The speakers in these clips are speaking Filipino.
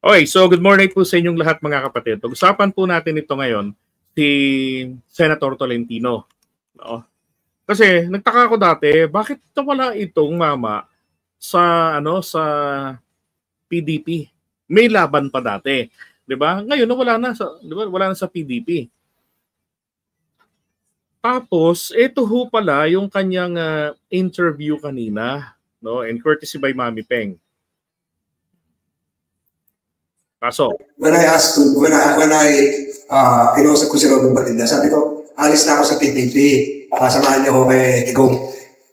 Okay, so good morning po sa inyong lahat mga kapatid. Pag-usapan po natin ito ngayon si Senator Tolentino. No? Kasi nagtaka ko dati, bakit nawala itong mama sa PDP? May laban pa dati, 'di ba? Ngayon wala na sa, 'di ba? Wala na sa PDP. Tapos ito ho pala yung kanyang interview kanina, no? And courtesy by Mami Peng. Pasok. When I kinausap ko si Robin Padilla, sabi ko, alis na ako sa PPP. Samahan niyo ako kay Igong.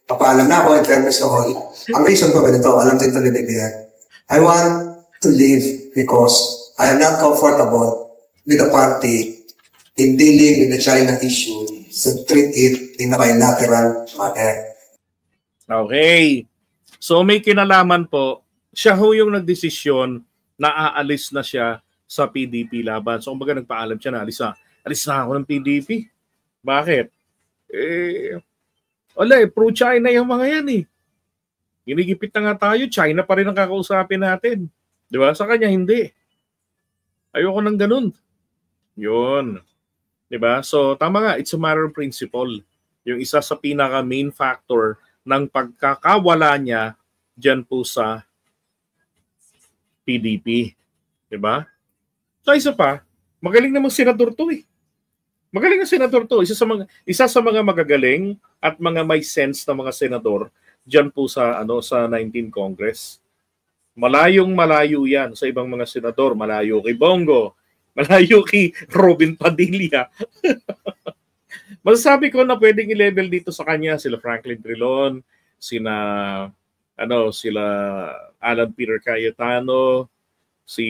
Papaalam na ako in fairness to all. Ang reason ko ganito, alam din ito ni BBM. I want to leave because I am not comfortable with the party in dealing with the China issue to treat it in a bilateral manner. Okay. So may kinalaman po, siya ho yung nagdesisyon na aalis na siya sa PDP laban. So kumbaga nagpaalam siya na alis na ako ng PDP. Bakit? Pro-China yung mga yan eh. Ginigipit na nga tayo, China pa rin ang kakausapin natin. Di ba? Sa kanya hindi. Ayoko nang ganun. Yun. Di ba? So tama nga, it's a matter of principle. Yung isa sa pinaka main factor ng pagkakawala niya dyan po sa PDP. Diba? So isa pa, magaling namang senador to eh. Magaling na senador to. Isa sa mga magagaling at mga may sense na mga senador diyan po sa 19 Congress. Malayo yan sa ibang mga senador. Malayo kay Bongo. Malayo kay Robin Padilla. Masasabi ko na pwedeng i-level dito sa kanya sila Franklin Drilon, sila Alan Peter Cayetano, si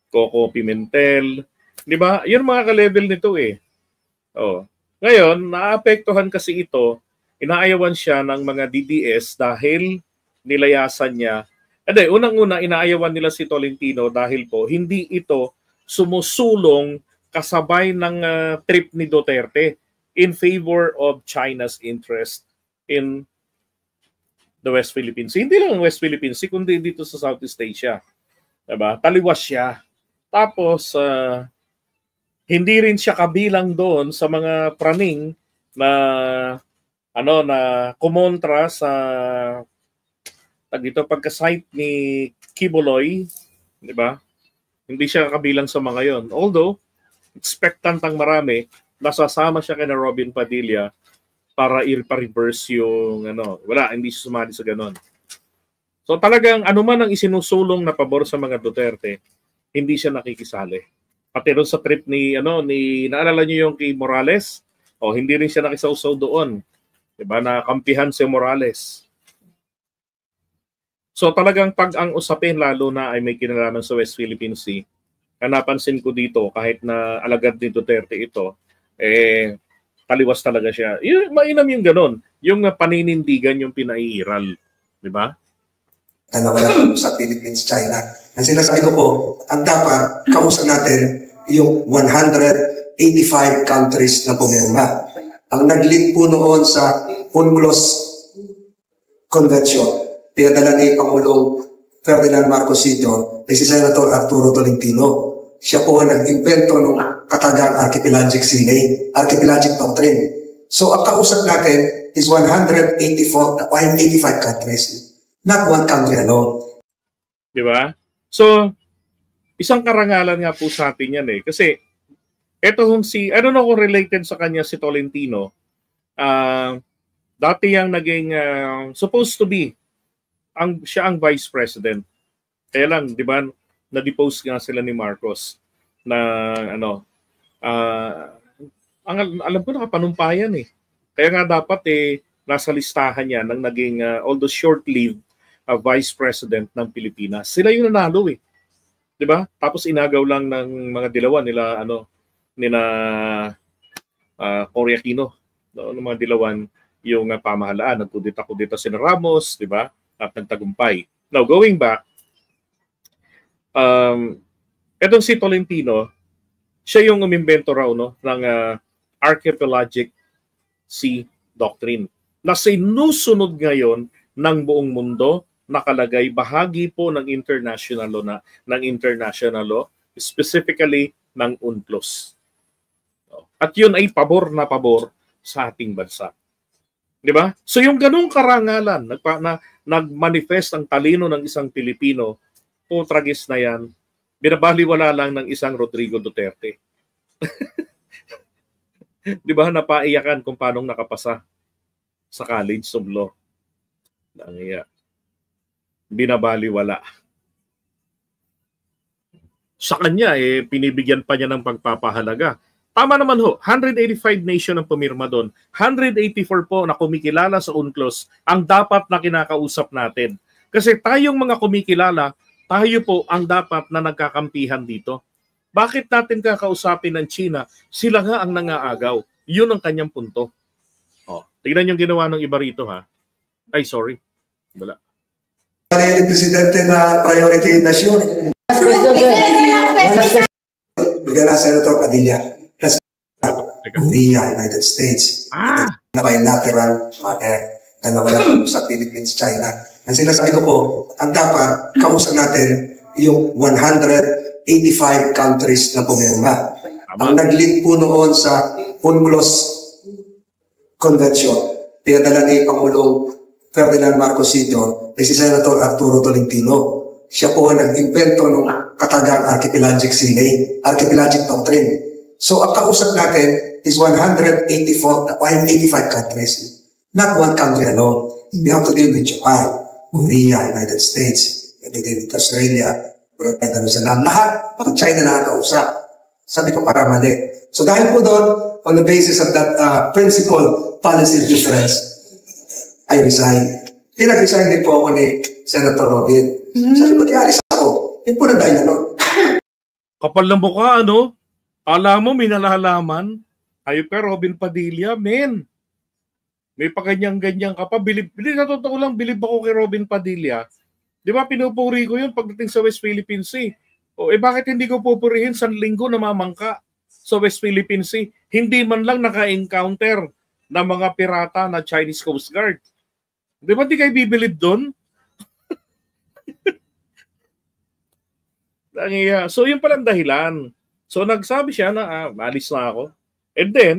Coco Pimentel, 'di ba? 'Yun mga ka-level nito eh. Oh. Ngayon, naapektuhan kasi ito, inaayawan siya ng mga DDS dahil nilayasan niya. Unang-una inaayawan nila si Tolentino dahil po hindi ito sumusulong kasabay ng trip ni Duterte in favor of China's interest in the West Philippine Sea. Hindi lang West Philippine Sea, kundi dito sa Southeast Asia. Diba? Taliwas siya. Tapos, hindi rin siya kabilang doon sa mga praning na kumontra sa pagka-site ni Kibuloy. Diba? Hindi siya kabilang sa mga yon. Although, expectant ang marami, nasasama siya kay Robin Padilla para i-reverse yung hindi siya sumali sa ganon. So talagang anuman ang isinusulong na pabor sa mga Duterte, hindi siya nakikisali. Pati rin sa trip ni naalala niyo yung kay Morales, hindi rin siya nakisawsaw doon. 'Di ba? Nakampihan si Morales. So talagang pag ang usapin lalo na ay may kinalaman sa West Philippine Sea, napansin ko dito kahit na alagad ni Duterte ito, taliwas talaga siya. Mainam yung ganon. Yung paninindigan yung pinaiiral. Di ba? Sa Philippines, China. Ang sinasabi ko po, ang dapat kausap natin yung 185 countries na pumirma. Ang nag-lead po noon sa UNCLOS Convention, pinadala ni Pangulong Ferdinand Marcos Sr. si Senator Arturo Tolentino. Siya po ang nag-invento ng katagang archipelagic doctrine. So ang kausap natin is 185 countries, not one country alone. Di ba? So, isang karangalan nga po sa atin yan eh. Kasi, eto I don't know kung related sa kanya si Tolentino. Dati yang naging, supposed to be, siya ang vice president. Kaya lang, di ba, na-depose nga sila ni Marcos na alam ko nakapanumpayan eh. Kaya nga dapat nasa listahan niya ng naging although short-lived vice president ng Pilipinas. Sila yung nanalo eh. 'Di ba? Tapos inagaw lang ng mga dilawan nila Cory Aquino, ng mga dilawan yung pamahalaan. Nagkudita-kudita si Ramos, 'di ba? At nagtagumpay. Now going back, etong si Tolentino, siya yung umimbento raw ng archipelagic sea doctrine na sinusunod ngayon ng buong mundo nakalagay bahagi po ng international law, specifically ng UNCLOS. At yun ay pabor na pabor sa ating bansa. Di ba? So yung ganung karangalan, nagmanifest ang talino ng isang Pilipino, tragis na yan, binabaliwala lang ng isang Rodrigo Duterte. Di ba? Napaiyakan kung paano nakapasa sa College of Law. Binabaliwala. Sa kanya, pinibigyan pa niya ng pagpapahalaga. Tama naman ho, 185 nation ang pumirma doon. 184 po na kumikilala sa UNCLOS ang dapat na kinakausap natin. Kasi tayong mga kumikilala, tayo po ang dapat na nagkakampihan dito. Bakit natin kakausapin ng China? Sila nga ang nangaagaw. Yun ang kanyang punto. Tignan yung ginawa ng iba rito, ha? Ay, sorry. Wala. Yung presidente na priority nation. Bigyan na Senator Padilla. Korea, United States. Na bilateral na nawala sa Philippines, China. Ang sinasabi ko po, ang dapat kausap natin yung 185 countries na pumirma. Ang nag-lead po noon sa UNCLOS Convention, pinadala ni Pangulong Ferdinand Marcos Sr. ay si Senator Arturo Tolentino. Siya po ang nag-invento ng katagang archipelagic doctrine. So ang kausap natin is 185 countries, not one country alone. We have to deal with Japan, Korea, United States, with Australia, lahat pang China na nakausap. Sabi ko para mali. So dahil po doon, on the basis of that principle policy difference, I resign. Pinag-resign din po ako ni Senator Robin. Sabi ko, alis ako. Yun po na dahil ano. Kapal ng mukha, ano? Alam mo, may nalalaman. Ayun ka, Robin Padilla, men. May paganyang-ganyang ka pa. Sa totoo lang, bilib ako kay Robin Padilla. Di ba, pinupuri ko yun pagdating sa West Philippine Sea. Bakit hindi ko pupurihin sa linggo na mamangka sa West Philippine Sea? Hindi man lang naka-encounter ng mga pirata na Chinese Coast Guard. Di ba di kayo bibilib doon? So yun palang dahilan. So nagsabi siya na alis na ako. And then,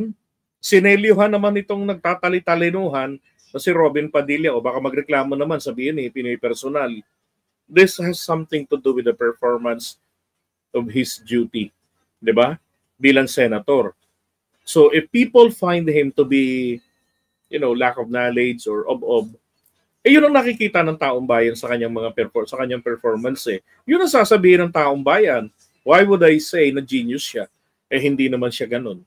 sinelyuhan naman itong nagtatali-talinuhan na si Robin Padilla o baka magreklamo naman sabihin Pinoy personal. This has something to do with the performance of his duty. Di ba? Bilang senator. So if people find him to be, lack of knowledge or ob-ob, yun ang nakikita ng taong bayan sa kanyang performance. Yun ang sasabihin ng taong bayan. Why would I say na genius siya? Hindi naman siya ganun.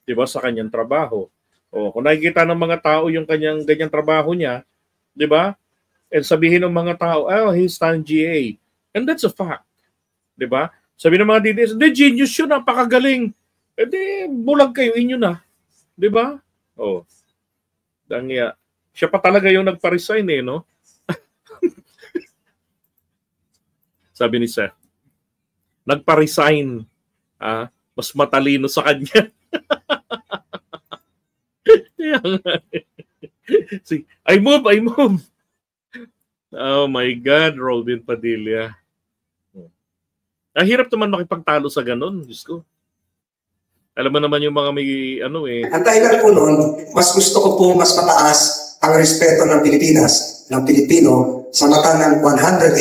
Diba? Sa kanyang trabaho. Kung nakikita ng mga tao yung ganyang trabaho niya, diba? And sabihin ng mga tao, he's done GA. And that's a fact. Diba? Sabi ng mga DDS, genius yun, napakagaling. Bulag kayo, inyo na. Diba? Siya pa talaga yung nagpa-resign no? Sabi ni Seth. Nagpa-resign. Mas matalino sa kanya. I move. Oh my God, Robin Padilla. Hirap naman makipagtalo sa ganun, Diyos ko. Alam mo naman yung mga may Ang dahilan po noon, mas gusto ko po mas mataas ang respeto ng Pilipinas, ng Pilipino, sa mata ng 184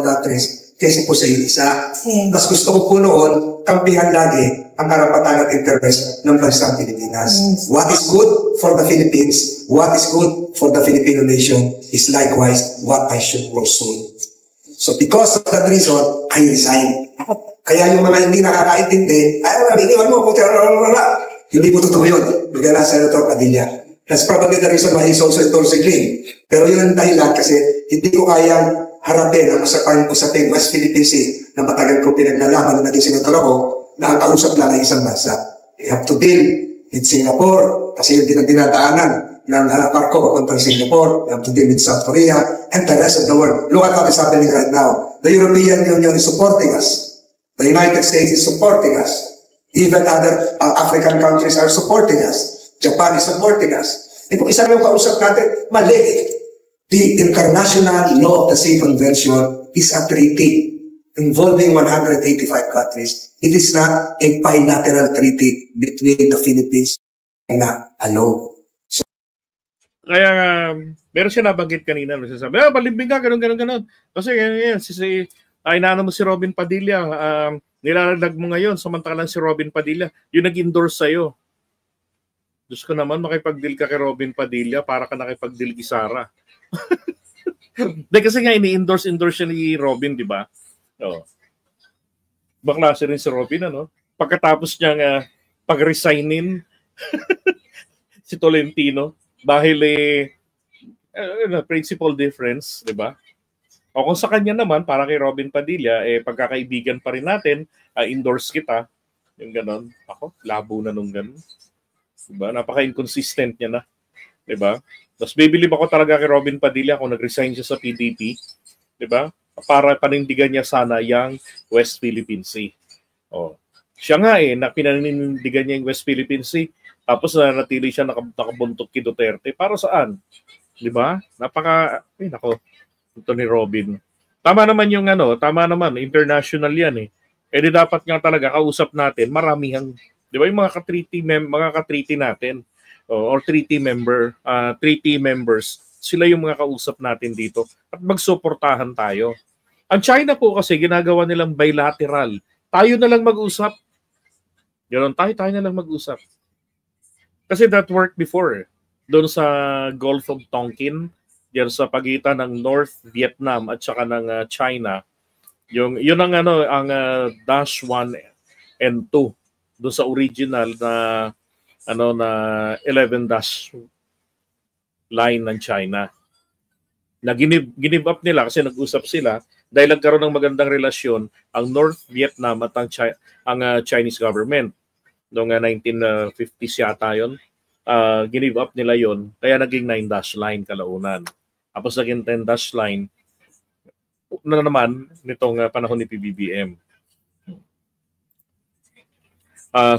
countries kaysa po sa isa. Mas gusto ko po noon, kampihan lagi ang karapatan at interest ng bansang Pilipinas. What is good for the Philippines, what is good for the Filipino nation is likewise what I should pursue. So because of that reason, I resign. Kaya yung mga hindi nakakaintindi, iniwan mo, hindi po totoo yun. Bigyan na Senator Padilla. That's probably the reason why he's also endorsing Ling. Pero yun ang dahilan kasi hindi ko kayang harapin ang usapin West Philippine Sea na matagal ko pinaglalaban na naging senator ako na ang kausap lang ng isang bansa. You have to deal with Singapore kasi yun din ang dinadaanan ng barko papuntang Singapore. You have to deal with South Korea and the rest of the world. Look at what is happening right now. The European Union is supporting us. The United States is supporting us. Even other African countries are supporting us. Japan is supporting us. Kung isa lang yung kausap natin, mali. The international law of the Sea Convention is a treaty involving 185 countries. It is not a bilateral treaty between the Philippines and China alone. Kaya meron siya nabanggit kanina, sabi, balimbing ka, ganun. Kasi yan, inaano mo si Robin Padilla, nilalagdag mo ngayon, samantalang si Robin Padilla, yung nag-endorse sa'yo. Diyos ko naman, makipag-deal ka kay Robin Padilla para ka nakipag-deal kay Sara. Dahil kasi nga ini-endorse siya ni Robin, di ba? Oh. Baklase rin si Robin, ano? Pagkatapos niyang pag-resignin si Tolentino dahil principal difference, di ba? O kung sa kanya naman, para kay Robin Padilla, pagkakaibigan pa rin natin, endorse kita, yung ganon. Ako, labo na nung ganon. Diba? Napaka-inconsistent niya na. Diba? Tapos bibilib ako talaga kay Robin Padilla kung nag-resign siya sa PDP. Diba? Para panindigan niya sana yung West Philippine Sea. Oh. Siya nga na pinanindigan niya yung West Philippine Sea. Tapos natili siya nakabuntot kay Duterte. Para saan? Diba? Nako. Ito ni Robin. Tama naman yung tama naman, international yan di dapat nga talaga kausap natin maramihang, di ba yung mga ka-treaty natin or treaty members, sila yung mga kausap natin dito at magsuportahan tayo. Ang China po kasi ginagawa nilang bilateral. Tayo na lang mag-usap. Ganoon, tayo na lang mag-usap. Kasi that worked before. Doon sa Gulf of Tonkin, diyan sa pagitan ng North Vietnam at saka ng China. Yun ang dash 1 and 2 doon sa original na na 11 dash line ng China. Na give up nila kasi nag-usap sila dahil nagkaroon ng magandang relasyon ang North Vietnam at ang Chinese government. Noong 1950s yata yun. Give up nila yon, kaya naging 9 dash line kalaunan. Tapos naging 10 dash line na naman nitong panahon ni PBBM.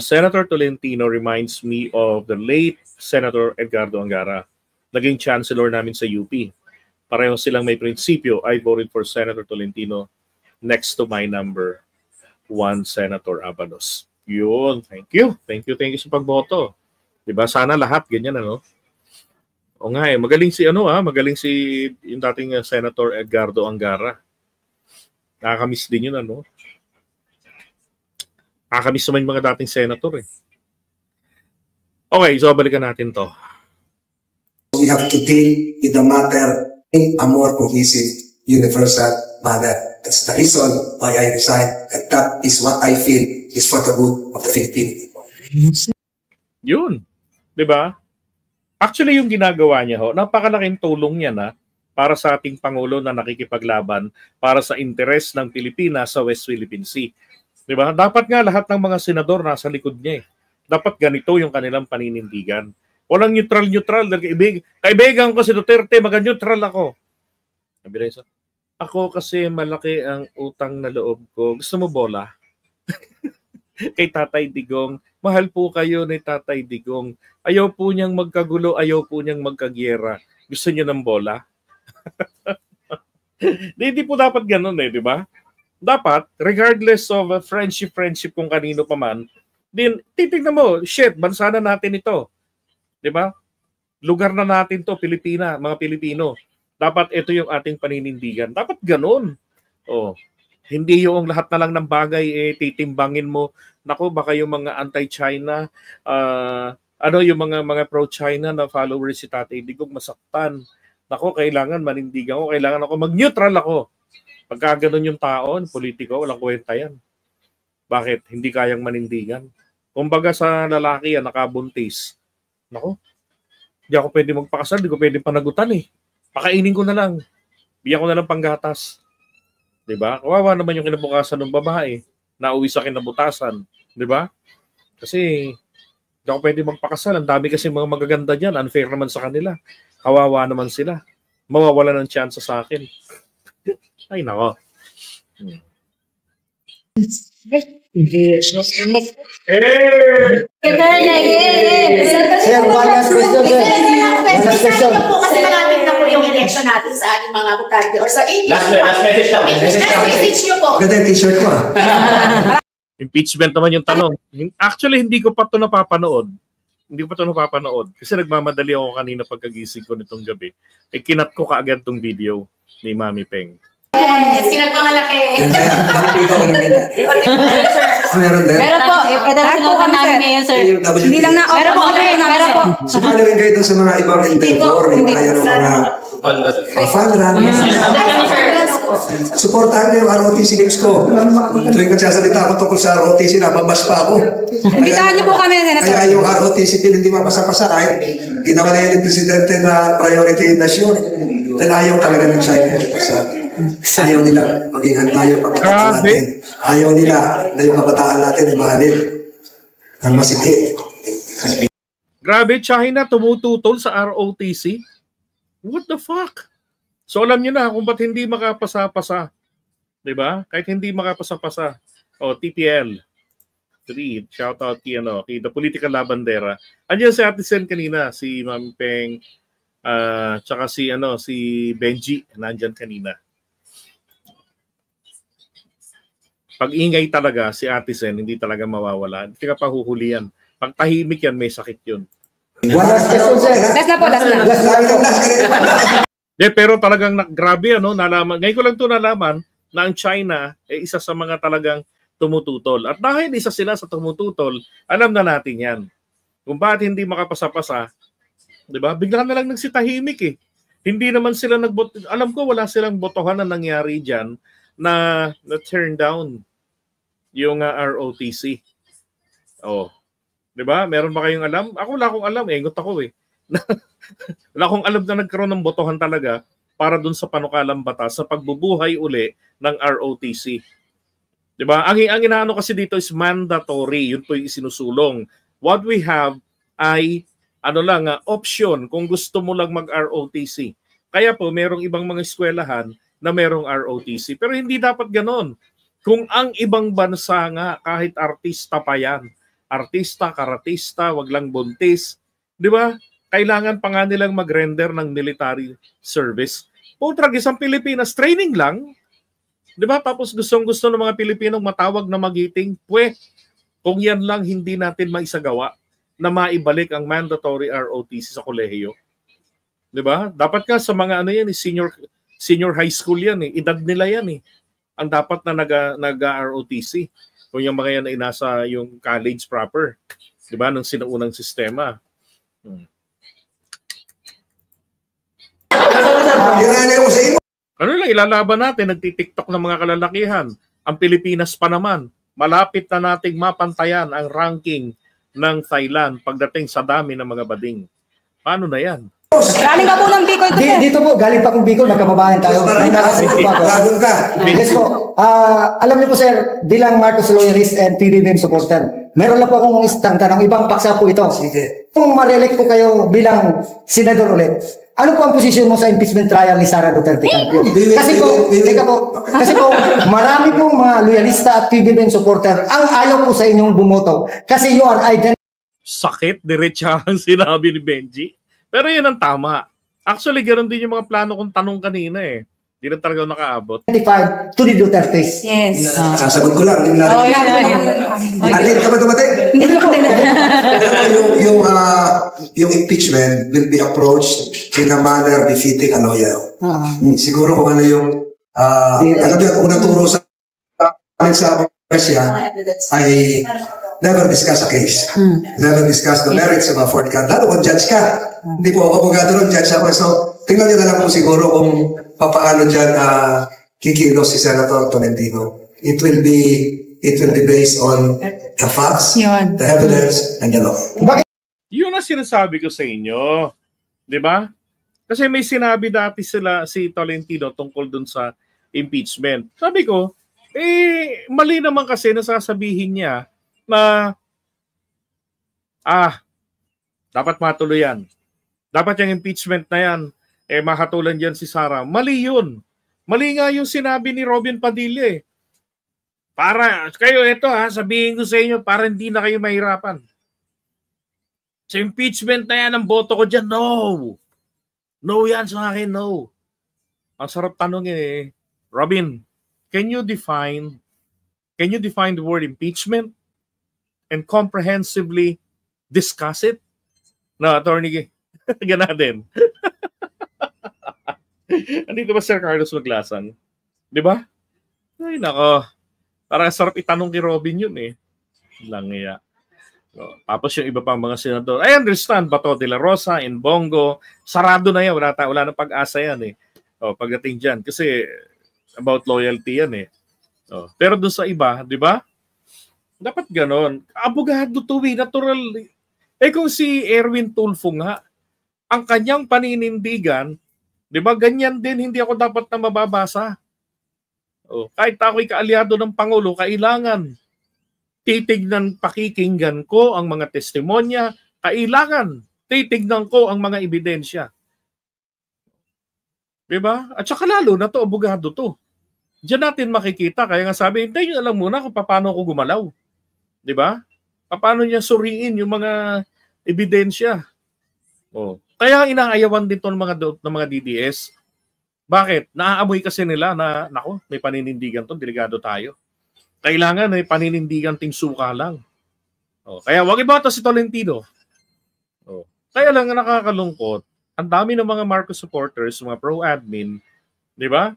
Senator Tolentino reminds me of the late Senator Edgardo Angara. Naging chancellor namin sa UP. Pareho silang may prinsipyo. I voted for Senator Tolentino next to my number 1, Senator Abalos. Yun, thank you sa pagboto. Diba? Sana lahat ganyan, O nga magaling si magaling si yung dating Senator Edgardo Angara. Nakakamiss din yun, Nakakamiss naman yung mga dating senator, Okay, so balikan natin to. We have to deal with the matter in a more cohesive, universal manner. That's the reason why I resigned. And that is what I feel is for the good of the Philippines. Yun. Diba? Actually, yung ginagawa niya napakalaking tulong niya para sa ating Pangulo na nakikipaglaban para sa interes ng Pilipinas sa West Philippine Sea. Diba? Dapat nga lahat ng mga senador nasa likod niya Dapat ganito yung kanilang paninindigan. Walang neutral. Kaibigan ko si Duterte, maga-neutral ako. Ako kasi malaki ang utang na loob ko. Gusto mo bola? Kay Tatay Digong, mahal po kayo ni Tatay Digong. Ayaw po niyang magkagulo, ayaw po niyang magkagyera. Gusto niyo ng bola? Hindi po dapat ganun di ba? Dapat, regardless of friendship kung kanino pa man, din, titignan mo, bansa na natin ito. Di ba? Lugar na natin to, mga Pilipino. Dapat ito yung ating paninindigan. Dapat ganun. Hindi yung lahat na lang ng bagay titimbangin mo. Nako, baka yung mga anti-China, yung mga pro-China na followers si Tatay Digong masaktan. Nako, kailangan manindigan ko, kailangan ako mag-neutral ako. Pagka ganun yung tao, politiko, walang kwenta yan. Bakit? Hindi kayang manindigan. Kumbaga sa lalaki yan, nakabuntis. Nako, hindi ako pwede magpakasal, hindi ko pwede panagutan Pakainin ko na lang. Bigyan ko na lang panggatas. Diba? Kawawa naman yung kinabukasan ng babae na uwi sa kinabutasan. Diba? Kasi hindi ako pwede magpakasal. Ang dami kasi mga magaganda dyan. Unfair naman sa kanila. Kawawa naman sila. Mawawala ng chance sa akin. Ay, nako. Sir, one last question, sir. One last question. yung election natin sa ating mga butante or sa inyo. Last message lang. Message nyo po. Ganda yung t-shirt ko. Impeachment naman yung tanong. Actually, hindi ko pa ito napapanood. Kasi nagmamadali ako kanina pagkagising ko nitong gabi. Kinat ko kaagad tong video ni Mami Peng. Yes, kinagpangalaki. Meron din. Meron po. Ito na sinukan namin ngayon, sir. Hindi lang na. Meron po. Meron po. Sumali rin kayo doon sa mga ibang inventor, yung kaya ng mga fund run. Supportahan niyo yung ROTC News ko. Tuwing nagsasalita ako tungkol sa ROTC, nababas pa ako. Imbitahan niyo po kami, Senator. Kaya yung ROTC hindi mapasa-pasa kahit ginawa na yung Presidente na priority nasyon. Dahil ayaw talaga ng China. Ayaw nila maging tayo pagkakas natin. Ayaw nila na yung kabataan natin ay mahalin ng masiti. Grabe, China tumututol sa ROTC? What the fuck? So alam niyo na kung ba't hindi makapasa-pasa. Diba? Kahit hindi makapasa-pasa. TPL. 3, shout out kay The Political Labandera. Andiyan si Ate Sen kanina, si Ma'am Peng, tsaka si Benji, nandyan kanina. Pag-ingay talaga si Ate Sen, hindi talaga mawawala. Hindi ka pahuhulihan. Pag tahimik yan, may sakit yun. Last na po. Pero talagang grabe, nalaman. Ngayon ko lang ito nalaman na ang China ay isa sa mga talagang tumututol. At dahil isa sila sa tumututol, alam na natin yan. Kung bakit hindi makapasa-pasa, diba? Bigla na lang nagsitahimik eh. Hindi naman sila alam ko wala silang botohan na nangyari dyan na turn down yung ROTC. Diba? Meron ba kayong alam? Ako wala akong alam. Engot ako eh. Wala akong alam na nagkaroon ng botohan talaga para dun sa panukalang batas sa pagbubuhay uli ng ROTC. Diba? Ang inaano kasi dito is mandatory. Yun po yung isinusulong. What we have ay option kung gusto mo lang mag-ROTC. Kaya po, merong ibang mga eskwelahan na merong ROTC. Pero hindi dapat ganon. Kung ang ibang bansa nga, kahit artista pa yan, artista, karatista, wag lang buntis, di ba? Kailangan pa nga nilang mag-render ng military service. Putrag, isang Pilipinas, training lang. Di ba? Tapos gustong-gusto ng mga Pilipinong matawag na magiting. Kung yan lang hindi natin maisagawa na maibalik ang mandatory ROTC sa kolehiyo. Di ba? Dapat ka sa mga senior high school yan eh. Edad nila yan eh. Ang dapat na nag-ROTC. Kung yung mga yan ay nasa yung college proper. Di ba? Nung sinuunang sistema. Ano lang, ilalaban natin, nagtitiktok ng mga kalalakihan. Ang Pilipinas pa naman, malapit na nating mapantayan ang ranking ng Thailand pagdating sa dami ng mga bading. Paano na yan? Galing ka po ng Bicol to, sir. Dito po, galing pa kong Bicol, nagkababayan tayo. Yes po. Alam niyo po, sir, bilang Marcos loyalist and PBBM supporter, meron lang po akong isang tanong, ibang paksa po ito. Kung ma-reelect po kayo bilang senador ulit, ano po ang posisyon mo sa impeachment trial ni Sara Duterte? Kasi po, marami pong mga loyalista at PBBM supporter ang ayaw po sa inyong bumoto kasi you are sakit, diretsa ang sinabi ni Benji. Pero yun ang tama. Actually, ganoon din yung mga plano kong tanong kanina eh. Hindi na talaga nakaabot. 25 to the Dutertes. Yes. Sasagot ko lang. Alin ka ba dumating? Yung impeachment will be approached in a manner befitting a lawyer. Siguro kung ano yung kung naturo sa Russia ay never discuss a case. Never discuss the merits of a Ford car. Lalo kung judge ka. Hindi po ako abogado nun, judge ako. So, tingnan nyo na lang po siguro kung papaano dyan kikilos si Senator Tolentino. It will be based on the facts, the evidence, and the law. Yun ang sinasabi ko sa inyo. Di ba? Kasi may sinabi dati si Tolentino tungkol dun sa impeachment. Sabi ko, mali naman kasi nasasabihin niya na dapat matuloy yan. Dapat yung impeachment na yan, mahatulan dyan si Sara. Mali yun. Mali nga yung sinabi ni Robin Padilla eh. Para, kayo ito sabihin ko sa inyo, para hindi na kayo mahirapan. Sa impeachment na yan, ang boto ko dyan, no. No yan sa akin, no. Ang sarap tanongin eh. Robin, can you define the word impeachment and comprehensively discuss it? No, Attorney, gana din. Andito ba Sir Carlos Maglasan? Di ba? Ay, nako. Parang sarap itanong kay Robin yun eh. Langya. So, tapos yung iba pang mga senador. I understand, Bato de la Rosa, in Bongo, sarado na yan. Wala nang pag-asa yan eh. Pagdating dyan. Kasi about loyalty yan eh. Pero doon sa iba, di ba? Dapat ganon. Abogado to eh, natural. Eh kung si Erwin Tulfo nga, ang kanyang paninindigan, di ba, ganyan din, hindi ako dapat na mababasa. Kahit ako'y kaalyado ng Pangulo, kailangan titignan, pakikinggan ko ang mga testimonya, kailangan titignan ko ang mga ebidensya. Diba? At saka lalo na to, abogado to. Diyan natin makikita, kaya nga sabi, hintayin nyo alam muna kung paano ako gumalaw. Diba? Paano niya suriin yung mga ebidensya. Kaya inaayawan dito ng mga DDS. Bakit? Naaamoy kasi nila na, nako, may paninindigan to, delegado tayo. Kailangan may paninindigan ting suka lang. Kaya wag iboto si Tolentino. Kaya lang nakakalungkot, ang dami ng mga Marcos supporters, mga pro-admin, di ba?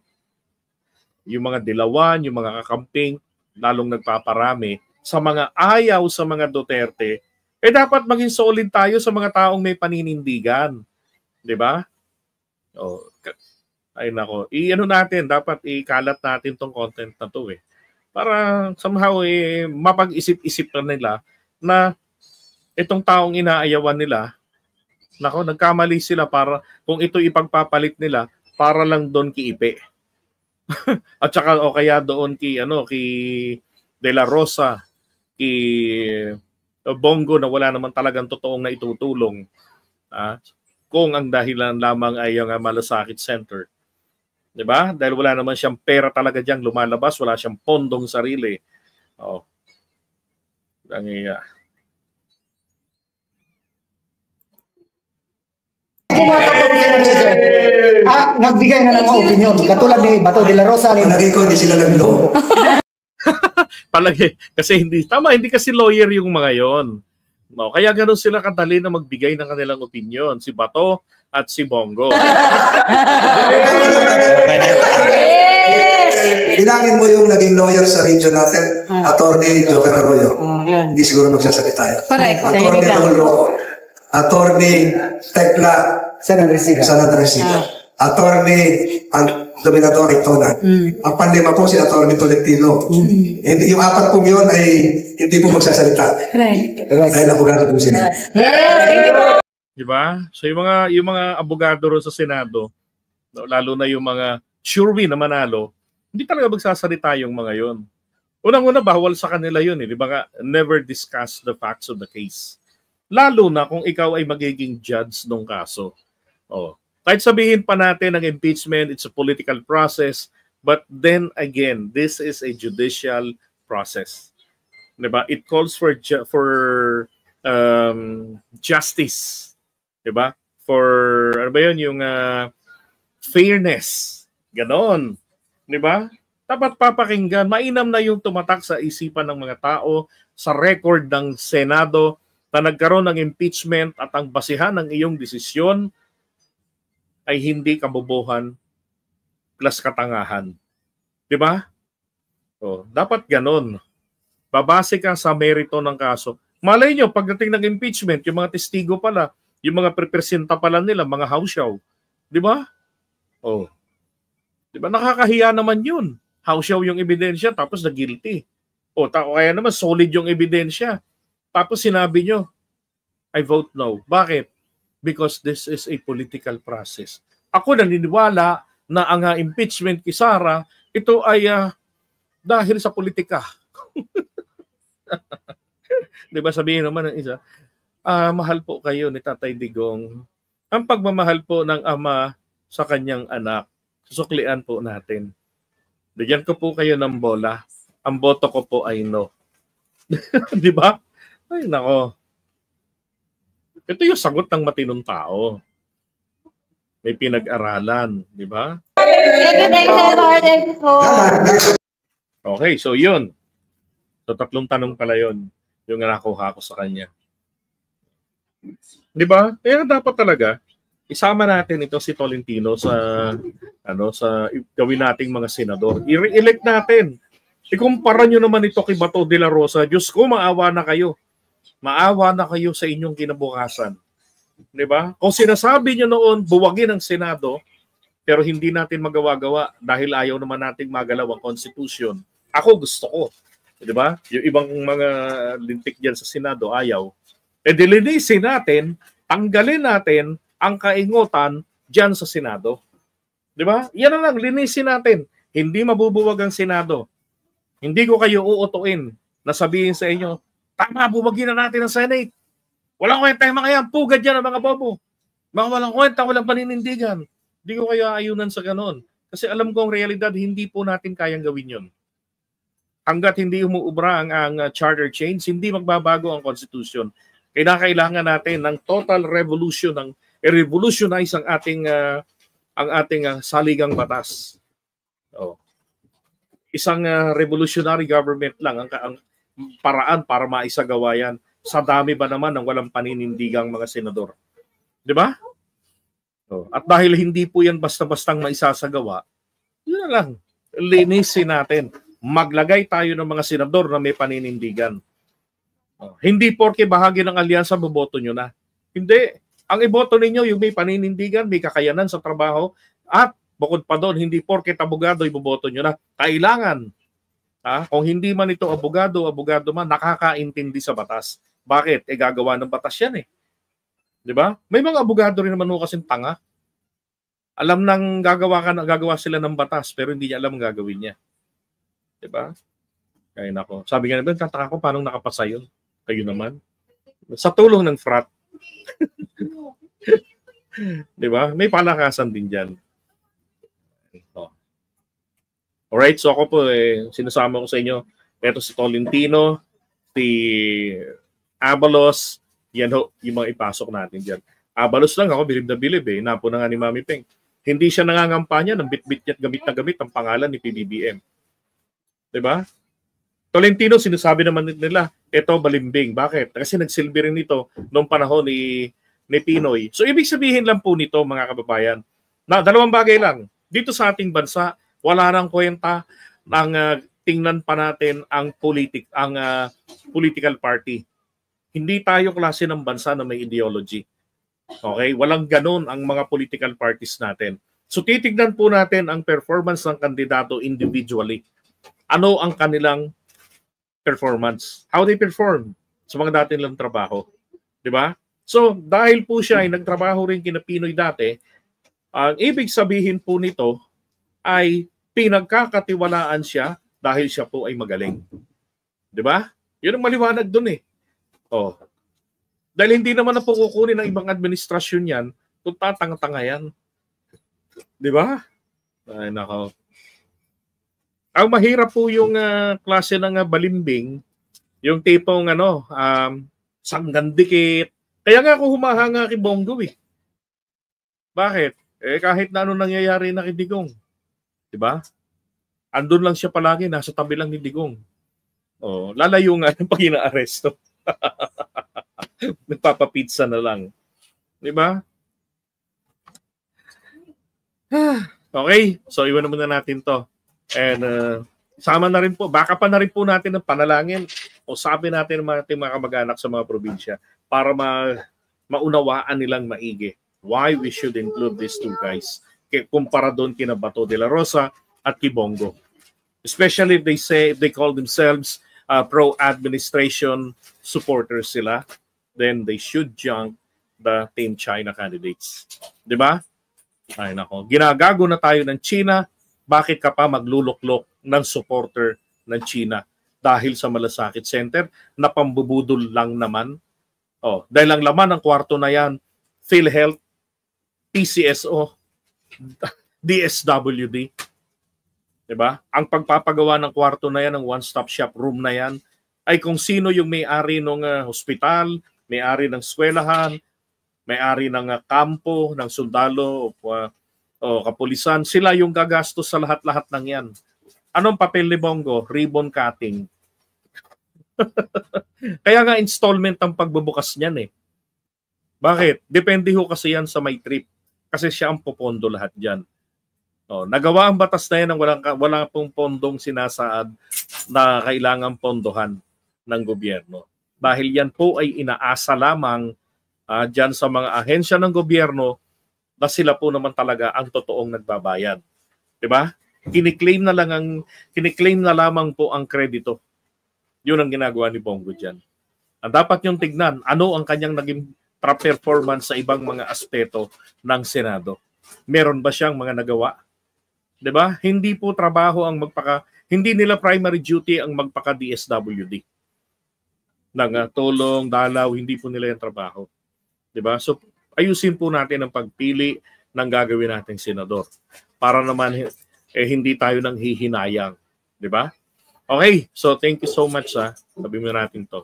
Yung mga dilawan, yung mga kakamping, lalong nagpaparami sa mga ayaw sa mga Duterte, dapat maging solid tayo sa mga taong may paninindigan. Di ba? Ay nako, i-ano natin, dapat ikalat natin tong content na to eh. Para somehow mapag-isip-isip na nila na itong taong inaayawan nila, nako, nagkamali sila para kung ito ipagpapalit nila para lang doon kiipe. At saka o kaya doon ki De La Rosa, ki Bongo na wala naman talagang totoong na itutulong. Kung ang dahilan lamang ay yung malasakit center. Diba? Dahil wala naman siyang pera talaga diyang lumalabas, wala siyang pondong sarili. Nagbigay na ng opinion. Katulad ni Bato de la Rosa. Palagay ko, hindi sila naglo. Palagi. Kasi hindi kasi lawyer yung mga yon. Kaya ganoon sila kadali na magbigay ng kanilang opinion. Si Bato at si Bongo. Bilangin mo yung naging lawyer sa region natin, Attorney Joker Arroyo. Hindi siguro magsasalita yan. Correct. Attorney Raul, Attorney Tekla, Senator Resiga. Attorney Dominador Ictona. Ang panlima po si Attorney Tolentino. Yung apat pong yun ay hindi po magsasalita. Dahil abogado po sila. Diba? So yung mga abogado ro sa Senado, lalo na yung mga sure win na manalo, hindi talaga magsasalita yung mga yon. Unang-una, bawal sa kanila yun. Di ba nga, never discuss the facts of the case. Lalo na kung ikaw ay magiging judge ng kaso. Kahit sabihin pa natin ng impeachment, it's a political process, but then again, this is a judicial process. Diba? It calls for justice. Diba? For, ano ba yun, yung fairness. Ganon. Diba? Dapat papakinggan. Mainam na yung tumatak sa isipan ng mga tao, sa record ng Senado, na nagkaroon ng impeachment at ang basihan ng iyong desisyon ay hindi kabobohan plus katangahan. Diba? Dapat ganon. Babase ka sa merito ng kaso. Malay nyo, pagdating ng impeachment, yung mga testigo pala, yung mga prepresenta pala nila, mga hausyaw. Di ba? Di ba? Nakakahiya naman yun. Hausyaw yung ebidensya, tapos na guilty. Kaya naman solid yung ebidensya. Tapos sinabi nyo, I vote no. Bakit? Because this is a political process. Ako naniniwala na ang impeachment kay Sara, ito ay dahil sa politika. Di ba sabihin naman ng isa, mahal po kayo ni Tatay Digong. Ang pagmamahal po ng ama sa kanyang anak, susuklian po natin. Bigyan ko po kayo ng bola. Ang boto ko po ay no. Di ba? Ay, nako. Ito yung sagot ng matinong tao. may pinag-aralan, di ba? Okay, so yun. So 3 tanong pala yun, yung nakuha ko sa kanya. Di ba? Kaya dapat talaga isama natin ito si Tolentino sa sa gawin nating mga senador. I-elect natin. Ikumpara nyo naman ito kay Bato de la Rosa. Diyos ko, maawa na kayo. Maawa na kayo sa inyong kinabukasan. Di ba? Kung sinasabi nyo noon, buwagin ang Senado, pero hindi natin magawa-gawa dahil ayaw naman nating magalaw ang Constitution. Ako gusto ko. Di ba? Yung ibang mga lintik dyan sa Senado, ayaw. Dilinisin natin, tanggalin natin ang kaingutan dyan sa Senado. Di ba? Yan na lang, linisin natin. Hindi mabubuwag ang Senado. Hindi ko kayo uutuin na sabihin sa inyo, tama, buwagin na natin ang Senate. Walang kwenta yung mga yan. Pugad yan ang mga bobo. Mga walang kwenta, walang paninindigan. Hindi ko kayo ayunan sa ganon. Kasi alam ko ang realidad, hindi po natin kayang gawin yun. Hanggat hindi umuubra ang charter change, hindi magbabago ang Constitution. Kailangan natin ng total revolution, ng i-revolutionize ang ating saligang batas. Oh. Isang revolutionary government lang ang paraan para maisagawa yan. Sa dami ba naman ng walang paninindigang mga senador? Di ba? Oh. At dahil hindi po yan basta-bastang maisasagawa, yun na lang. Linisin natin. Maglagay tayo ng mga senador na may paninindigan. Oh. Hindi porke bahagi ng alyansa, boboto nyo na. Hindi. Ang iboto ninyo yung may paninindigan, may kakayanan sa trabaho, at bukod pa doon, hindi porke abogado, iboboto nyo na. Kailangan. Kung hindi man ito abogado man, nakakaintindi sa batas. Bakit? Gagawa ng batas yan eh. Di ba? May mga abogado rin naman kasing tanga. Alam nang gagawa sila ng batas, pero hindi niya alam ang gagawin niya. Di ba? Kaya nako. Sabi nga naman, tataka ko paano nakapasa yun. Kayo naman. Sa tulong ng frat. Di ba? May palakasan din dyan. Alright, so ako po, sinasama ko sa inyo, ito si Tolentino, si Abalos, yan ho, yung mga ipasok natin dyan. Abalos lang ako, bilib na bilib napo na nga ni Mami Peng. Hindi siya nangangampanya ng bit-bit niya at gamit na gamit ang pangalan ni PBBM. Diba? Tolentino, sinasabi naman nila, ito balimbing. Bakit? Kasi nagsilbi rin ito noong panahon ni Pinoy. So ibig sabihin lang po nito, mga kababayan, na dalawang bagay lang. Dito sa ating bansa, wala nang kwenta ng tingnan pa natin ang political party. Hindi tayo klase ng bansa na may ideology. Okay? Walang ganon ang mga political parties natin. So titignan po natin ang performance ng kandidato individually. Ano ang kanilang performance? How they perform sa mga dati nilang trabaho. Di ba? So dahil po siya ay nagtrabaho rin kina Pinoy dati, ang ibig sabihin po nito ay pinagkakatiwalaan siya dahil siya po ay magaling. Di ba? Yun ang maliwanag dun eh. Oh. Dahil hindi naman na po kukunin ng ibang administrasyon yan kung tatanga-tanga yan. Di ba? Ay, nako. Ang mahirap po yung klase ng balimbing, yung tipong sanggandikit. Kaya nga ako humahanga kay Bongo eh. Bakit? Kahit na ano nangyayari na kay Digong. Diba? Andun lang siya palagi, nasa tabi lang ni Digong. Oh, lalayo nga pag ina-aresto. Nagpapapizza na lang. Diba? Okay, so iwan muna natin to. And sama na rin po, baka pa na rin po natin ng panalangin o sabi natin ng mga kamag-anak sa mga probinsya para maunawaan nilang maigi why we should include these two guys. Kumpara doon kina Bato de la Rosa at Kibongo. Especially if they call themselves pro-administration supporters sila, then they should junk the Team China candidates. Di ba? Ay nako. Ginagago na tayo ng China, bakit ka pa magluluklok ng supporter ng China? Dahil sa Malasakit Center na pambubudol lang naman. Oh, dahil ang laman ng kwarto na yan, PhilHealth, PCSO, DSWD. Diba? Ang pagpapagawa ng kwarto na yan, ng one-stop shop room na yan, ay kung sino yung may-ari ng hospital, may-ari ng eskwelahan, may-ari ng kampo, ng sundalo o kapulisan, sila yung gagastos sa lahat-lahat ng yan. Anong papel ni Bongo? Ribbon cutting. Kaya nga installment ang pagbubukas niyan eh. Bakit? Depende ho kasi yan sa may trip. Kasi siya ang pupondo lahat dyan. Nagawa ang batas na yan ng walang pong pondong sinasaad na kailangan pondohan ng gobyerno. Dahil yan po ay inaasa lamang dyan sa mga ahensya ng gobyerno na sila po naman talaga ang totoong nagbabayad. Diba? Kiniklaim na lamang po ang kredito. Yun ang ginagawa ni Bongo dyan. Ang dapat yung tignan, ano ang kanyang naging performance sa ibang mga aspeto ng Senado. Meron ba siyang mga nagawa? 'Di ba? Hindi po trabaho ang hindi nila primary duty ang magpaka-DSWD. Nang tulong, dalaw, hindi po nila 'yung trabaho. 'Di ba? So ayusin po natin ang pagpili ng gagawin nating senador para naman hindi tayo nang hihinayang, 'di ba? Okay, so thank you so much Sabi mo natin 'to.